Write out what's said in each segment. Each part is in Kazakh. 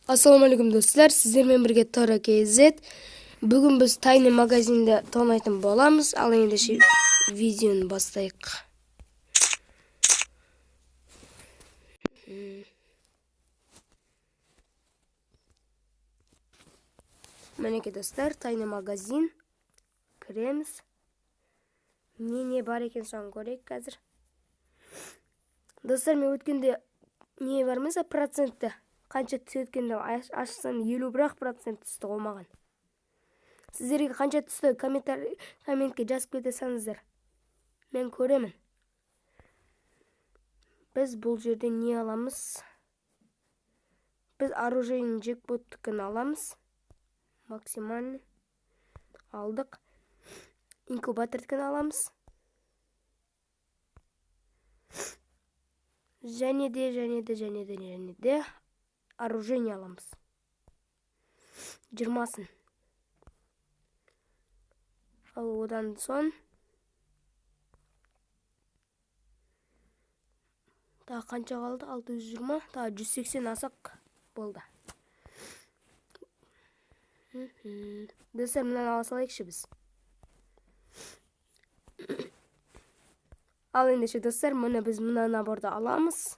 Ассалаумалейкум достар, сіздермен бірге Тора KZ. Бүгін біз тайны магазинде тонайтын боламыз. Ал ендеше видеоны бастайық. Мінеке достар, тайны магазин. Кіреміз. Не бар екен соны көрейік қазір. Достар, мен өткенде не бармыз, процентті қанша түсеткенде ашсам 50% түсті қолмаған. Сіздерге қанша түсті комментке жазып кетесіңіздер. Мен көремін. Біз бұл жерде не аламыз? Біз оружейный джекпоттыкін аламыз. Максимальный. Алдық. Инкубатордыкін аламыз. Және де оружейный аламыз. 20-сын. Ал одан сон тағы қанша қалды? 620, тағы 180 асақ болды. Достар, мұнан ала салайықшы біз. Ал ендеше достар, біз мұна наборды аламыз.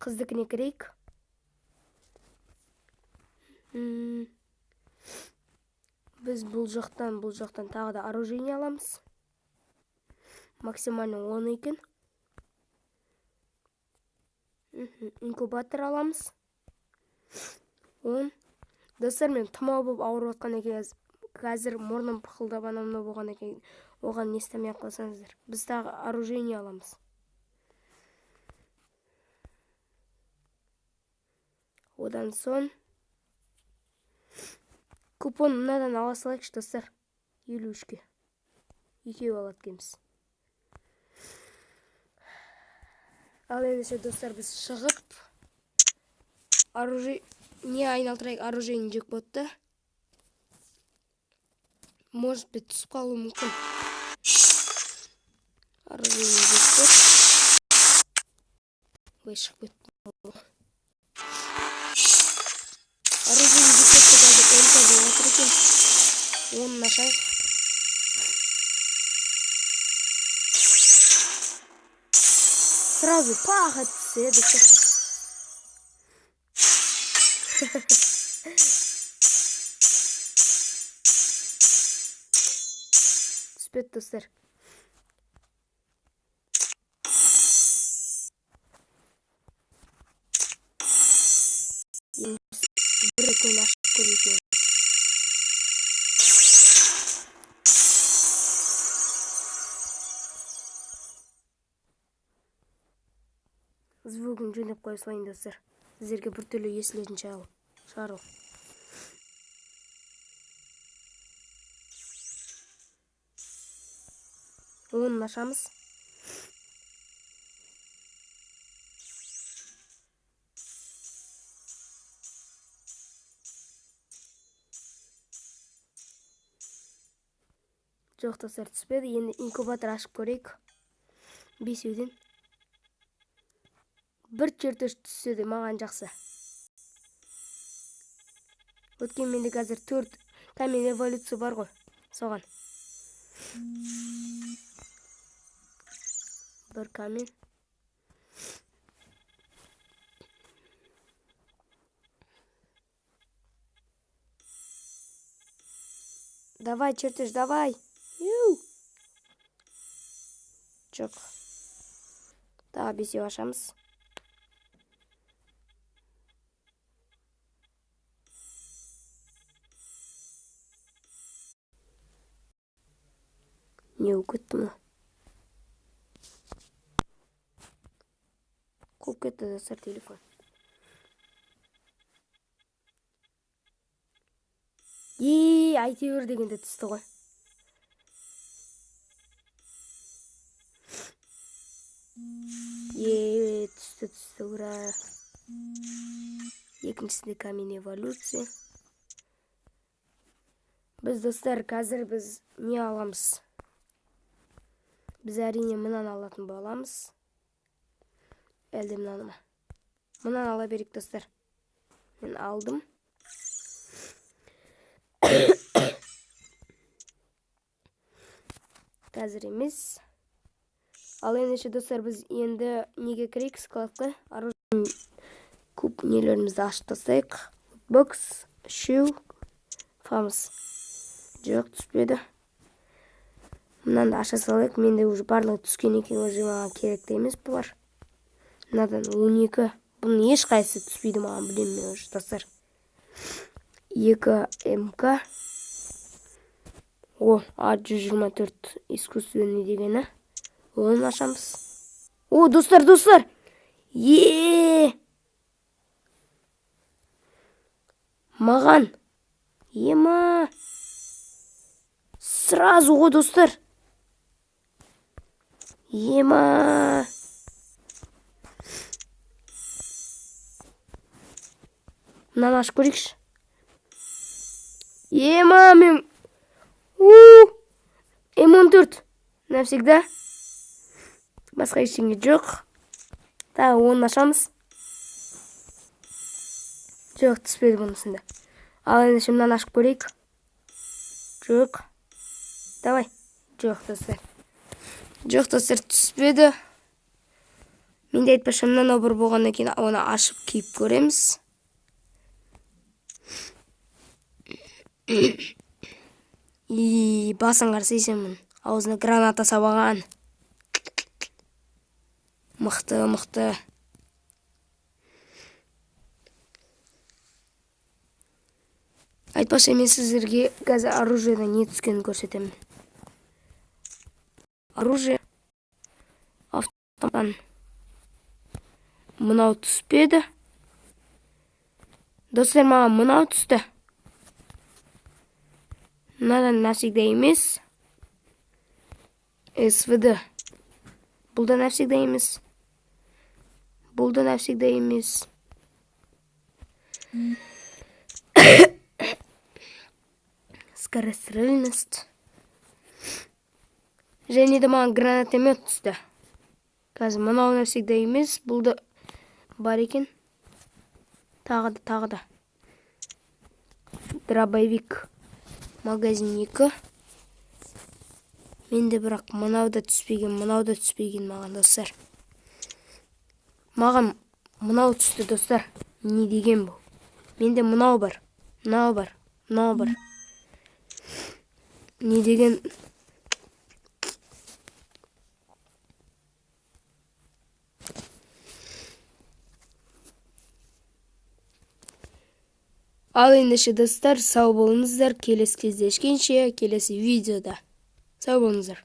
Қыздыкіне кірейік. Біз бұл жақтан тағы да оружейный аламыз. Максимально 10 екен. Инкубатор аламыз. 10. Достар, мен тұмау болып ауырып отқан екен. Қазір мұрным пықылдап анамда болған екен. Оған не істемей қалсаңыздар. Біз тағы оружейный аламыз. Одан сон купон мынадан ала салайықшы достар. 53-ке. Екеу алады екенбіз. Ал ендеше достар, біз шығып не айналдырайық оружейный джекпотты. Может быть, түсіп қалуы мүмкін. Оружейный джекпот. Ой, шығып кетті. Оружейный джекпотты қазір 10 болып отыр екен. 10-ын ашайық. Сразу пах түседі. Түспет достар. Бір екен ашып көрейік. Звугын жөнеп қоя салайын достар. Сіздерге бір түрлі естілетін шығар. Оны ашамыз. Жоқ достар, түспеді. Енді инкубатор ашып көрейік. 5-еуден. Бір чертөш түссе де маған жақсы. Өткен менде қазір 4 камень эволюция бар ғой. Соған. Бір камень. Давай, чертөш, давай. Жоқ. Тағы 5 ашамыз. Не өкетті мұны. Қуып кетті достар телефон. Айтебір дегенде түсті ғой. Түсті, ура. Екіншісінде камень эволюция. Біз достар, қазір біз не аламыз? Біз әрине мұнан алатын боламыз. Әлде мынаны ма? Мынаны ала берейік достар. Мен алдым. Қазір емес. Ал ендеше достар, біз енді неге кірейік? Складқа оружие көп нелерімізді ашып тастайық. Бокс, шеу, фамс. Жоқ, түспеді. Мынаны аша салайық. Менде уже барлығы түскен екен, уже маған керек те емес бұлар. Мынадан 12. Бұның ешқайсысы түспейді маған, білемін мен уже достар. 2 МК. О, А124 искусственный дегені. Оны ашамыз. О, достар! Маған. Ема. Сразу ғой, достар. Ема. Мынаны ашып көрейікші. Ема, мен... М14. Навсегда. Басқа ештеңе жоқ. Тағы оны ашамыз. Жоқ, түспеді бұнысында. Ал енді мынаны ашып көрейік. Жоқ. Давай. Жоқ, достар. Жоқ, достар, түспеді. Мен де айтпашы, мынаны бір болғаннан кейін оны ашып киіп көреміз. Басын қарсы есемін. Аузына граната сабаған. Мықты. Айтпашы, мен сіздерге қазір оружиеда не түскенін көрсетемін. Оружие автоматтан. Мынау түспеді. Достар, маған мынау түсті. Мынадан навсегда емес. СВД. Бұл да навсегда емес. Скорострельность. Және де маған гранатомет түсті. Қазір мынау навсегда емес. Бұл да бар екен. Тағы да. Дробовик. Магазин 2. Менде бірақ мынау да түспеген маған, достар. Маған мынау түсті, достар. Не деген бұл? Менде мынау бар. Не деген? Ал ендеше, достар, сау болыңыздар. Келесі кездескенше, келесі видеода. Сау болыңыздар.